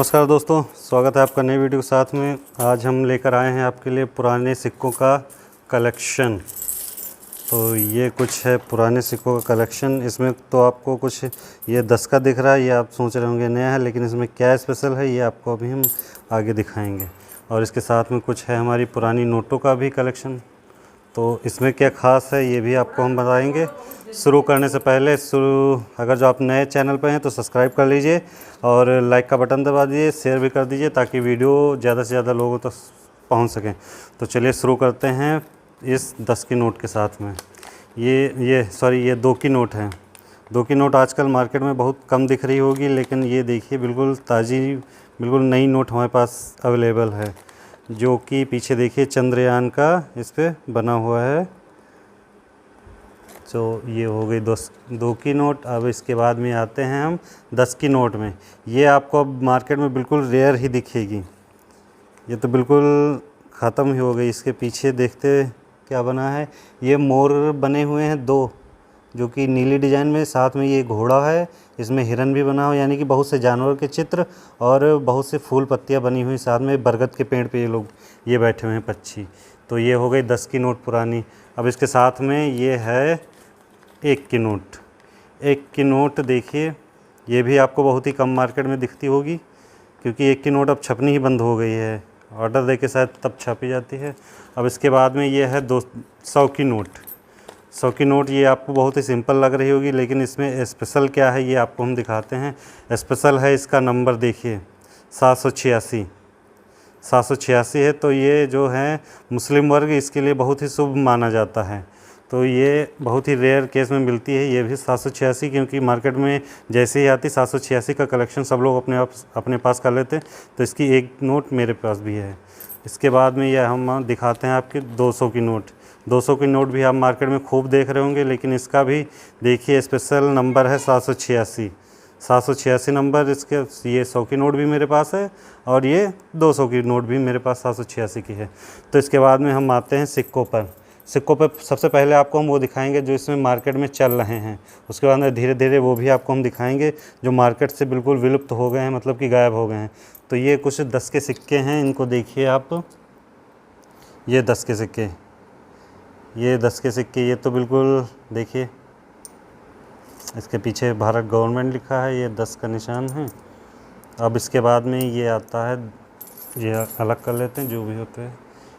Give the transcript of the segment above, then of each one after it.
नमस्कार दोस्तों, स्वागत है आपका नई वीडियो के साथ में। आज हम लेकर आए हैं आपके लिए पुराने सिक्कों का कलेक्शन। तो ये कुछ है पुराने सिक्कों का कलेक्शन। इसमें तो आपको कुछ ये 10 का दिख रहा है, ये आप सोच रहे होंगे नया है, लेकिन इसमें क्या स्पेशल है ये आपको अभी हम आगे दिखाएंगे। और इसके साथ में कुछ है हमारी पुरानी नोटों का भी कलेक्शन। तो इसमें क्या ख़ास है ये भी आपको हम बताएंगे। शुरू करने से पहले अगर जो आप नए चैनल पर हैं तो सब्सक्राइब कर लीजिए और लाइक का बटन दबा दीजिए, शेयर भी कर दीजिए ताकि वीडियो ज़्यादा से ज़्यादा लोगों तक पहुंच सकें। तो चलिए शुरू करते हैं इस 10 की नोट के साथ में। ये 2 की नोट है। 2 की नोट आजकल मार्केट में बहुत कम दिख रही होगी, लेकिन ये देखिए बिल्कुल ताज़ी, बिल्कुल नई नोट हमारे पास अवेलेबल है, जो कि पीछे देखिए चंद्रयान का इस पे बना हुआ है। तो ये हो गई 2 की नोट। अब इसके बाद में आते हैं हम 10 की नोट में। ये आपको अब मार्केट में बिल्कुल रेयर ही दिखेगी, ये तो बिल्कुल ख़त्म ही हो गई। इसके पीछे देखते क्या बना है, ये मोर बने हुए हैं 2, जो कि नीली डिज़ाइन में, साथ में ये घोड़ा है, इसमें हिरन भी बना हो, यानी कि बहुत से जानवर के चित्र और बहुत से फूल पत्तियां बनी हुई। साथ में बरगद के पेड़ पे ये बैठे हुए हैं पक्षी। तो ये हो गई 10 की नोट पुरानी। अब इसके साथ में ये है 1 की नोट। 1 की नोट देखिए, ये भी आपको बहुत ही कम मार्केट में दिखती होगी, क्योंकि 1 की नोट अब छपनी ही बंद हो गई है। ऑर्डर दे के शायद तब छापी जाती है। अब इसके बाद में ये है 100 की नोट। 100 की नोट ये आपको बहुत ही सिंपल लग रही होगी, लेकिन इसमें स्पेशल क्या है ये आपको हम दिखाते हैं। स्पेशल है इसका नंबर, देखिए 786। 786 है। तो ये जो है मुस्लिम वर्ग इसके लिए बहुत ही शुभ माना जाता है। तो ये बहुत ही रेयर केस में मिलती है ये भी 786, क्योंकि मार्केट में जैसे ही आती 786 का कलेक्शन सब लोग अपने पास कर लेते हैं। तो इसकी एक नोट मेरे पास भी है। इसके बाद में यह हम दिखाते हैं आपके 200 की नोट। 200 की नोट भी आप मार्केट में खूब देख रहे होंगे, लेकिन इसका भी देखिए स्पेशल नंबर है 786। 786 नंबर इसके। ये 100 की नोट भी मेरे पास है और ये 200 की नोट भी मेरे पास 786 की है। तो इसके बाद में हम आते हैं सिक्कों पर। सिक्कों पर सबसे पहले आपको हम वो दिखाएंगे जो इसमें मार्केट में चल रहे हैं। उसके बाद में धीरे धीरे वो भी आपको हम दिखाएंगे जो मार्केट से बिल्कुल विलुप्त हो गए हैं, मतलब कि गायब हो गए हैं। तो ये कुछ 10 के सिक्के हैं, इनको देखिए आप। ये 10 के सिक्के, ये 10 के सिक्के, ये तो बिल्कुल देखिए इसके पीछे भारत गवर्नमेंट लिखा है, ये 10 का निशान है। अब इसके बाद में ये आता है, ये अलग कर लेते हैं जो भी होते हैं।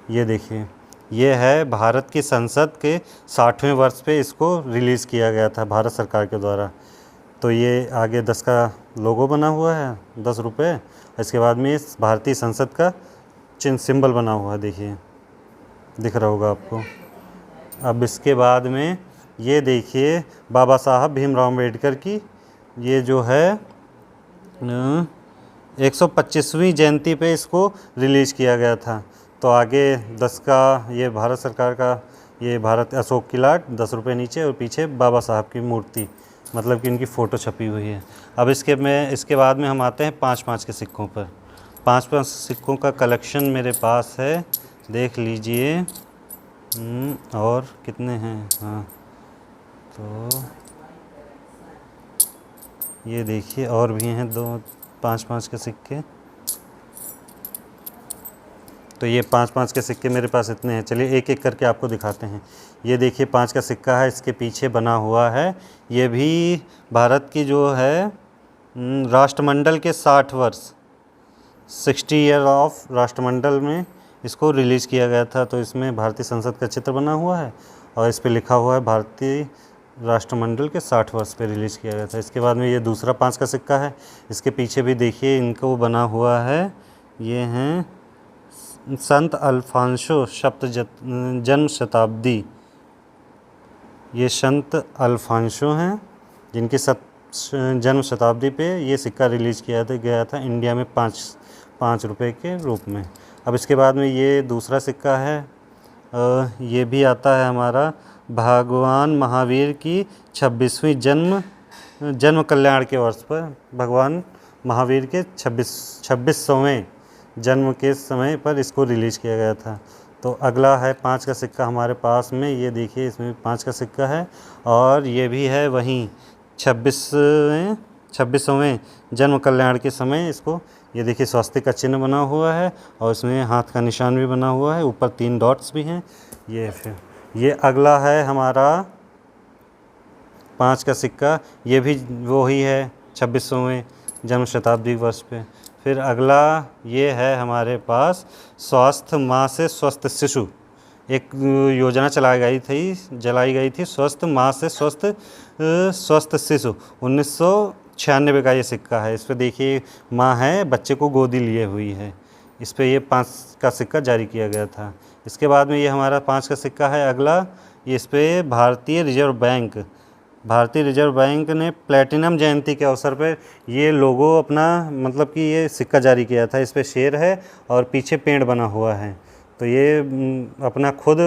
ये देखिए, ये है भारत की संसद के 60वें वर्ष पे इसको रिलीज़ किया गया था भारत सरकार के द्वारा। तो ये आगे 10 का लोगो बना हुआ है, 10 रुपये। इसके बाद में इस भारतीय संसद का चिन्ह, सिंबल बना हुआ है, देखिए दिख रहा होगा आपको। अब इसके बाद में ये देखिए बाबा साहब भीमराव अम्बेडकर की ये जो है 125वीं जयंती पे इसको रिलीज़ किया गया था। तो आगे 10 का ये भारत सरकार का, ये भारत अशोक की लाट 10 रुपये नीचे, और पीछे बाबा साहब की मूर्ति, मतलब कि इनकी फ़ोटो छपी हुई है। अब इसके बाद में हम आते हैं 5-5 के सिक्कों पर। 5-5 सिक्कों का कलेक्शन मेरे पास है, देख लीजिए। और कितने हैं, हाँ तो ये देखिए और भी हैं 5-5 के सिक्के। तो ये 5-5 के सिक्के मेरे पास इतने हैं। चलिए एक एक करके आपको दिखाते हैं। ये देखिए 5 का सिक्का है, इसके पीछे बना हुआ है। ये भी भारत की जो है राष्ट्रमंडल के 60 वर्ष, 60 ईयर ऑफ राष्ट्रमंडल में इसको रिलीज़ किया गया था। तो इसमें भारतीय संसद का चित्र बना हुआ है और इस पर लिखा हुआ है भारतीय राष्ट्रमंडल के 60 वर्ष पे रिलीज़ किया गया था। इसके बाद में ये दूसरा 5 का सिक्का है, इसके पीछे भी देखिए इनको बना हुआ है। ये हैं संत अल्फांसो जन्म शताब्दी। ये संत अल्फांसो हैं जिनकी जन्म शताब्दी पे ये सिक्का रिलीज़ किया गया था इंडिया में 5 रुपये के रूप में। अब इसके बाद में ये दूसरा सिक्का है, ये भी आता है हमारा भगवान महावीर की 26वीं जन्म कल्याण के वर्ष पर, भगवान महावीर के 26वें जन्म के समय पर इसको रिलीज़ किया गया था। तो अगला है 5 का सिक्का हमारे पास में। ये देखिए इसमें 5 का सिक्का है और ये भी है वहीं 26वें जन्म कल्याण के समय इसको ये देखिए स्वास्तिक का चिन्ह बना हुआ है और इसमें हाथ का निशान भी बना हुआ है, ऊपर 3 डॉट्स भी हैं। ये अगला है हमारा 5 का सिक्का, ये भी वही है 26वें जन्म शताब्दी वर्ष पे। फिर अगला ये है हमारे पास स्वास्थ्य माँ से स्वस्थ शिशु, एक योजना जलाई गई थी स्वस्थ माँ से स्वस्थ शिशु, 1996 का ये सिक्का है। इस पे देखिए माँ है, बच्चे को गोदी लिए हुई है। इस पे ये 5 का सिक्का जारी किया गया था। इसके बाद में ये हमारा 5 का सिक्का है अगला, इस पे भारतीय रिजर्व बैंक ने प्लैटिनम जयंती के अवसर पर ये लोगो अपना मतलब कि ये सिक्का जारी किया था। इस पे शेर है और पीछे पेड़ बना हुआ है, तो ये अपना खुद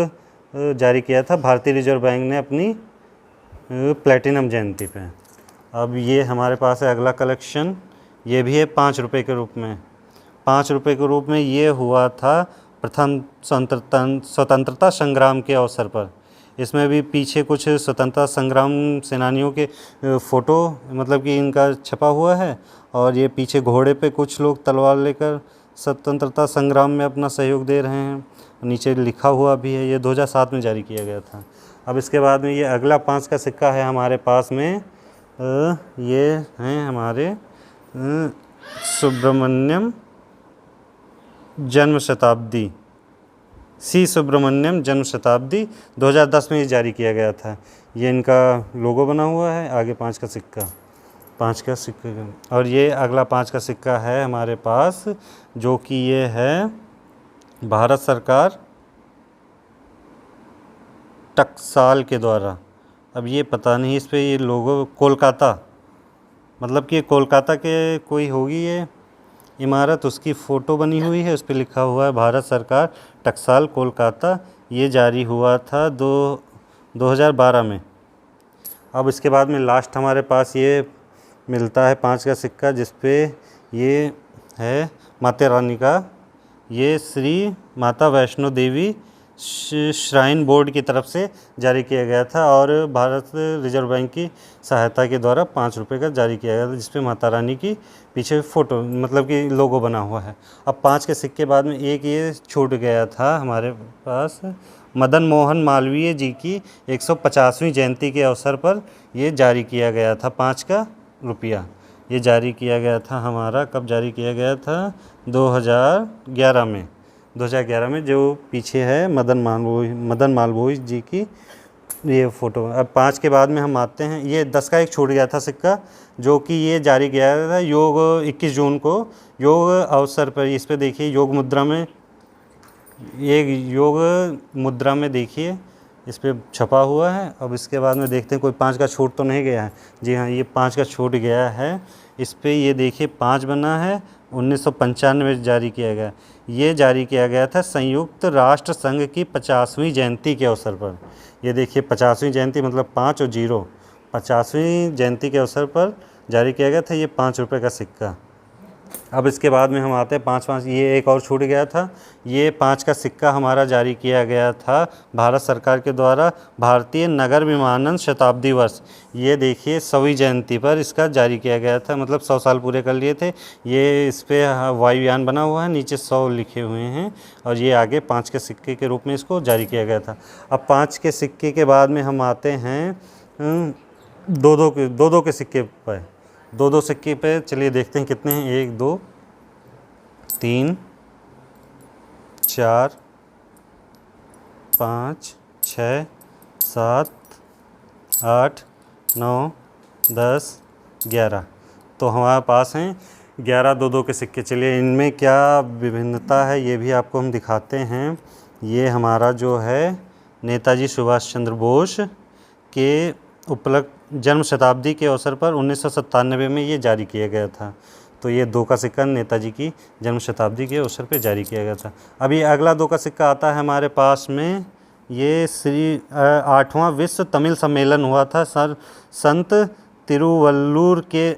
जारी किया था भारतीय रिजर्व बैंक ने अपनी प्लैटिनम जयंती पे। अब ये हमारे पास है अगला कलेक्शन, ये भी है 5 रुपये के रूप में। 5 रुपये के रूप में ये हुआ था प्रथम स्वतंत्रता संग्राम के अवसर पर। इसमें भी पीछे कुछ स्वतंत्रता संग्राम सेनानियों के फ़ोटो मतलब कि इनका छपा हुआ है, और ये पीछे घोड़े पे कुछ लोग तलवार लेकर स्वतंत्रता संग्राम में अपना सहयोग दे रहे हैं। नीचे लिखा हुआ भी है, ये 2007 में जारी किया गया था। अब इसके बाद में ये अगला 5 का सिक्का है हमारे पास में, ये हैं हमारे सुब्रमण्यम जन्म शताब्दी, सुब्रमण्यम जन्म शताब्दी 2010 में ये जारी किया गया था। ये इनका लोगो बना हुआ है, आगे 5 का सिक्का और ये अगला 5 का सिक्का है हमारे पास, जो कि ये है भारत सरकार टकसाल के द्वारा। अब ये पता नहीं इस पे ये लोगो कोलकाता, मतलब कि कोलकाता के कोई होगी ये इमारत, उसकी फ़ोटो बनी हुई है, उस पर लिखा हुआ है भारत सरकार टकसाल कोलकाता। ये जारी हुआ था 2012 में। अब इसके बाद में लास्ट हमारे पास ये मिलता है 5 का सिक्का, जिस पे ये है माता रानी का, ये श्री माता वैष्णो देवी श्राइन बोर्ड की तरफ से जारी किया गया था और भारत रिजर्व बैंक की सहायता के द्वारा 5 रुपये का जारी किया गया था, जिसपे माता रानी की पीछे फ़ोटो मतलब कि लोगो बना हुआ है। अब 5 के सिक्के बाद में एक ये छूट गया था हमारे पास, मदन मोहन मालवीय जी की 150वीं जयंती के अवसर पर ये जारी किया गया था 5 का रुपया। ये जारी किया गया था हमारा, कब जारी किया गया था? 2011 में, जो पीछे है मदन मालवीय जी की ये फ़ोटो। अब 5 के बाद में हम आते हैं, ये 10 का एक छूट गया था सिक्का, जो कि ये जारी किया गया था योग 21 जून को योग अवसर पर। इस पे देखिए योग मुद्रा में देखिए इस पे छपा हुआ है। अब इसके बाद में देखते हैं कोई 5 का छूट तो नहीं गया है। जी हाँ, ये 5 का छूट गया है। इस पे ये देखिए 5 बना है, 1995 में जारी किया गया। ये जारी किया गया था संयुक्त राष्ट्र संघ की 50वीं जयंती के अवसर पर। ये देखिए 50वीं जयंती मतलब 5 और 0, 50वीं जयंती के अवसर पर जारी किया गया था ये 5 रुपये का सिक्का। अब इसके बाद में हम आते हैं 5, ये एक और छूट गया था। ये 5 का सिक्का हमारा जारी किया गया था भारत सरकार के द्वारा भारतीय नगर विमानन शताब्दी वर्ष। ये देखिए 100वीं जयंती पर इसका जारी किया गया था, मतलब 100 साल पूरे कर लिए थे। ये इस पर वायुयान बना हुआ है, नीचे 100 लिखे हुए हैं, और ये आगे 5 के सिक्के के रूप में इसको जारी किया गया था। अब 5 के सिक्के के बाद में हम आते हैं 2 के सिक्के पर। 2 सिक्के पे चलिए देखते हैं कितने हैं। 1 2 3 4 5 6 7 8 9 10 11। तो हमारे पास हैं 11 2 के सिक्के। चलिए इनमें क्या विभिन्नता है ये भी आपको हम दिखाते हैं। ये हमारा जो है नेताजी सुभाष चंद्र बोस के उपलक्ष्य जन्म शताब्दी के अवसर पर 1997 में ये जारी किया गया था। तो ये 2 का सिक्का नेताजी की जन्म शताब्दी के अवसर पर जारी किया गया था। अब ये अगला 2 का सिक्का आता है हमारे पास में, ये 8वां विश्व तमिल सम्मेलन हुआ था संत तिरुवल्लुर के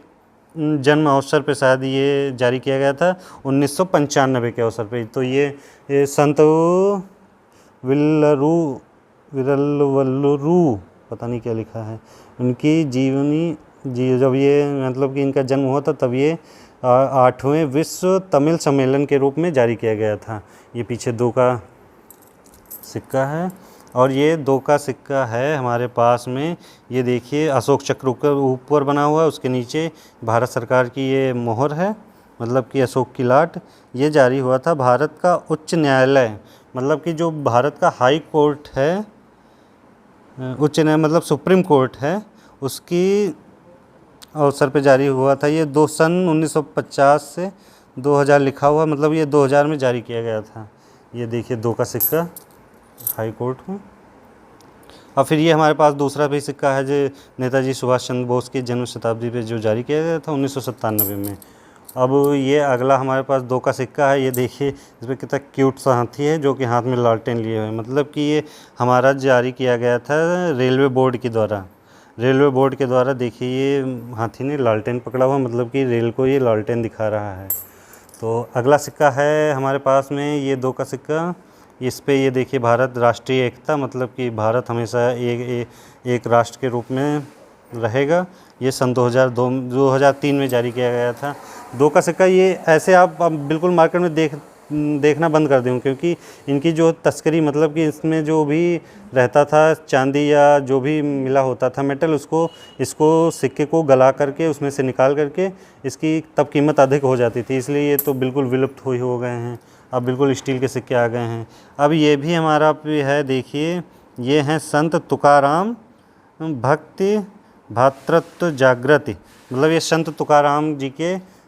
जन्म अवसर पर शायद ये जारी किया गया था 1995 के अवसर पर। तो ये संत विरलवल्लुरु पता नहीं क्या लिखा है, उनकी जीवनी जब ये मतलब कि इनका जन्म हुआ था तब ये 8वें विश्व तमिल सम्मेलन के रूप में जारी किया गया था। ये पीछे 2 का सिक्का है और ये 2 का सिक्का है हमारे पास में। ये देखिए अशोक चक्र के ऊपर बना हुआ है, उसके नीचे भारत सरकार की ये मोहर है, मतलब कि अशोक की लाट। ये जारी हुआ था भारत का उच्च न्यायालय, मतलब कि जो भारत का हाई कोर्ट है, उच्च न्यायालय मतलब सुप्रीम कोर्ट है, उसकी अवसर पे जारी हुआ था। ये सन 1950 से 2000 लिखा हुआ, मतलब ये 2000 में जारी किया गया था। ये देखिए 2 का सिक्का हाई कोर्ट में। और फिर ये हमारे पास दूसरा भी सिक्का है जो नेताजी सुभाष चंद्र बोस की जन्म शताब्दी पे जो जारी किया गया था 1997 में। अब ये अगला हमारे पास 2 का सिक्का है। ये देखिए इसमें कितना क्यूट सा हाथी है जो कि हाथ में लालटेन लिए हुए है, मतलब कि ये हमारा जारी किया गया था रेलवे बोर्ड के द्वारा। रेलवे बोर्ड के द्वारा देखिए ये हाथी ने लालटेन पकड़ा हुआ, मतलब कि रेल को ये लालटेन दिखा रहा है। तो अगला सिक्का है हमारे पास में ये 2 का सिक्का। इस पे ये देखिए भारत राष्ट्रीय एकता, मतलब कि भारत हमेशा एक राष्ट्र के रूप में रहेगा। ये सन 2003 में जारी किया गया था। 2 का सिक्का ये ऐसे आप बिल्कुल मार्केट में देखना बंद कर दें, क्योंकि इनकी जो तस्करी, मतलब कि इसमें जो भी रहता था चांदी या जो भी मिला होता था मेटल, इसको सिक्के को गला करके उसमें से निकाल करके इसकी तब कीमत अधिक हो जाती थी, इसलिए ये तो बिल्कुल विलुप्त हो गए हैं। अब बिल्कुल स्टील के सिक्के आ गए हैं। अब ये भी हमारा भी है, देखिए ये हैं संत तुकाराम भक्ति भातृत्व जागृति, मतलब ये संत तुकाराम जी के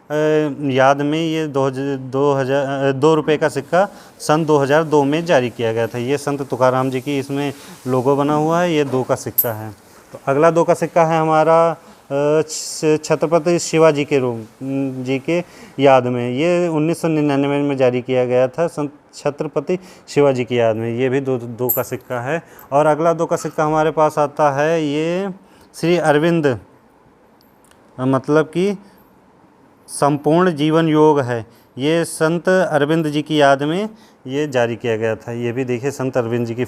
याद में ये 2 रुपये का सिक्का सन 2002 में जारी किया गया था। ये संत तुकाराम जी की इसमें लोगो बना हुआ है। ये 2 का सिक्का है। तो अगला 2 का सिक्का है हमारा छत्रपति शिवाजी के जी के याद में। ये 1999 में जारी किया गया था संत छत्रपति शिवाजी की याद में। ये भी 2 का सिक्का है। और अगला 2 का सिक्का हमारे पास आता है ये श्री अरविंद, मतलब कि संपूर्ण जीवन योग है। ये संत अरविंद जी की याद में ये जारी किया गया था। ये भी देखिए संत अरविंद जी की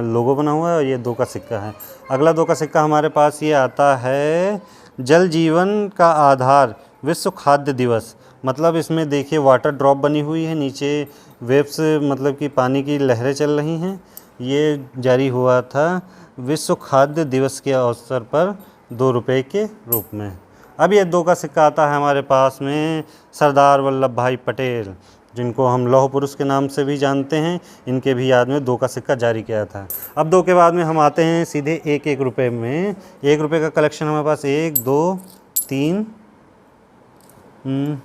लोगो बना हुआ है और ये 2 का सिक्का है। अगला 2 का सिक्का हमारे पास ये आता है जल जीवन का आधार विश्व खाद्य दिवस, मतलब इसमें देखिए वाटर ड्रॉप बनी हुई है, नीचे वेव्स मतलब कि पानी की लहरें चल रही हैं। ये जारी हुआ था विश्व खाद्य दिवस के अवसर पर 2 रुपये के रूप में। अब ये 2 का सिक्का आता है हमारे पास में सरदार वल्लभ भाई पटेल, जिनको हम लौह पुरुष के नाम से भी जानते हैं। इनके भी याद में 2 का सिक्का जारी किया था। अब 2 के बाद में हम आते हैं सीधे 1 रुपये में। 1 रुपये का कलेक्शन हमारे पास 1 2 3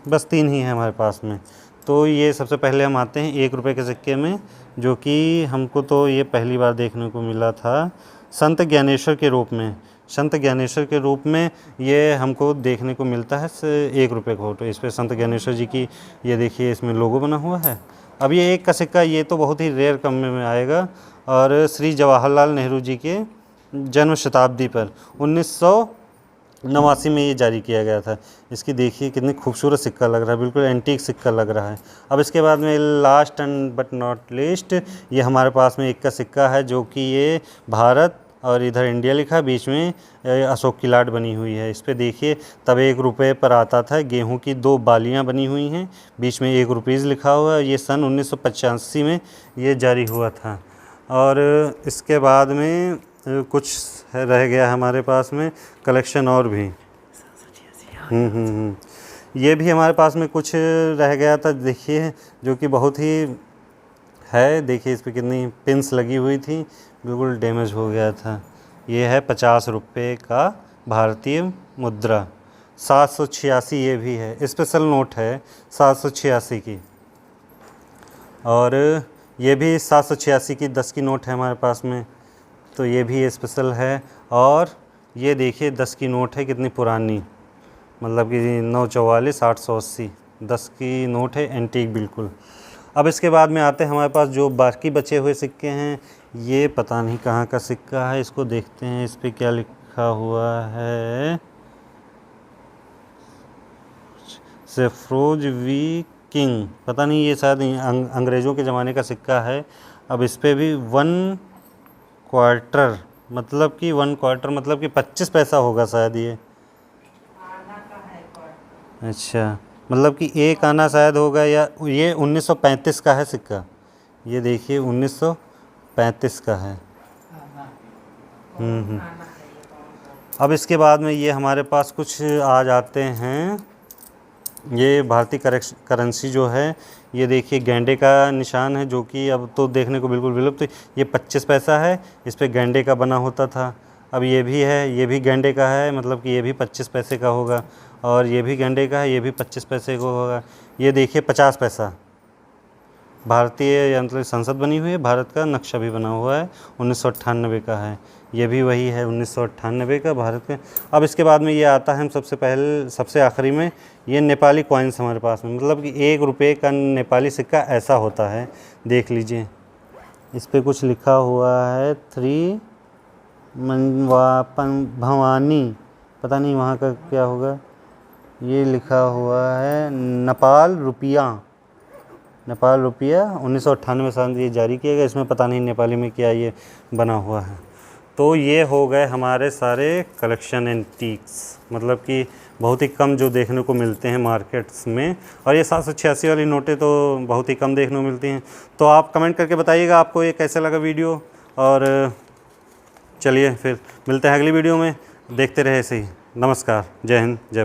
बस 3 ही है हमारे पास में। तो ये सबसे पहले हम आते हैं 1 रुपये के सिक्के में, जो कि हमको तो ये पहली बार देखने को मिला था संत ज्ञानेश्वर के रूप में। संत ज्ञानेश्वर के रूप में ये हमको देखने को मिलता है 1 रुपये का फोटो। इस पर संत ज्ञानेश्वर जी की ये देखिए इसमें लोगो बना हुआ है। अब ये 1 का सिक्का ये तो बहुत ही रेयर कम में आएगा, और श्री जवाहरलाल नेहरू जी के जन्म शताब्दी पर 1989 में ये जारी किया गया था। इसकी देखिए कितनी खूबसूरत सिक्का लग रहा है, बिल्कुल एंटीक सिक्का लग रहा है। अब इसके बाद में last and but not least ये हमारे पास में 1 का सिक्का है, जो कि ये भारत और इधर इंडिया लिखा है, बीच में अशोक की लाट बनी हुई है। इस पे देखिए तब 1 रुपये पर आता था गेहूं की 2 बालियां बनी हुई हैं, बीच में 1 रुपीज़ लिखा हुआ है। ये सन 1985 में ये जारी हुआ था। और इसके बाद में कुछ रह गया हमारे पास में कलेक्शन और भी। ये भी हमारे पास में कुछ रह गया था, देखिए जो कि बहुत ही है। देखिए इस पर कितनी पिन्स लगी हुई थी, बिल्कुल डैमेज हो गया था। ये है 50 रुपये का भारतीय मुद्रा। 786 ये भी है, स्पेशल नोट है 786 की। और ये भी 786 की 10 की नोट है हमारे पास में, तो ये भी स्पेशल है। और ये देखिए 10 की नोट है, कितनी पुरानी, मतलब कि 944 880 10 की नोट है, एंटीक बिल्कुल। अब इसके बाद में आते हैं हमारे पास जो बाकी बचे हुए सिक्के हैं। ये पता नहीं कहाँ का सिक्का है, इसको देखते हैं इस पे क्या लिखा हुआ है। सेफ्रोज वी किंग, पता नहीं, ये शायद अंग्रेज़ों के ज़माने का सिक्का है। अब इस पे भी 1 क्वार्टर, मतलब कि 1 क्वार्टर मतलब कि 25 पैसा होगा शायद ये। अच्छा, मतलब कि एक आना शायद होगा, या ये 1935 का है सिक्का। ये देखिए 1935 का है। अब इसके बाद में ये हमारे पास कुछ आ जाते हैं, ये भारतीय करेंसी जो है, ये देखिए गैंडे का निशान है, जो कि अब तो देखने को बिल्कुल विलुप्त। ये 25 पैसा है, इस पे गैंडे का बना होता था। अब ये भी है, ये भी गैंडे का है, मतलब कि ये भी 25 पैसे का होगा। और ये भी गैंडे का है, ये भी 25 पैसे का होगा। ये देखिए 50 पैसा, भारतीय यंत्र संसद बनी हुई है, भारत का नक्शा भी बना हुआ है, 1998 का है। ये भी वही है 1998 का भारत का। अब इसके बाद में ये आता है, हम सबसे आखिरी में ये नेपाली कॉइन्स हमारे पास में, मतलब कि 1 रुपये का नेपाली सिक्का ऐसा होता है। देख लीजिए, इस पर कुछ लिखा हुआ है 3 भवानी, पता नहीं वहाँ का क्या होगा। ये लिखा हुआ है नेपाल रुपया 1998 साल ये जारी किया गया। इसमें पता नहीं नेपाली में क्या ये बना हुआ है। तो ये हो गए हमारे सारे कलेक्शन एंटीक्स, मतलब कि बहुत ही कम जो देखने को मिलते हैं मार्केट्स में। और ये 786 वाली नोटें तो बहुत ही कम देखने को मिलती हैं। तो आप कमेंट करके बताइएगा आपको ये कैसा लगा वीडियो। और चलिए फिर मिलते हैं अगली वीडियो में, देखते रहे ऐसे ही। नमस्कार, जय हिंद, जय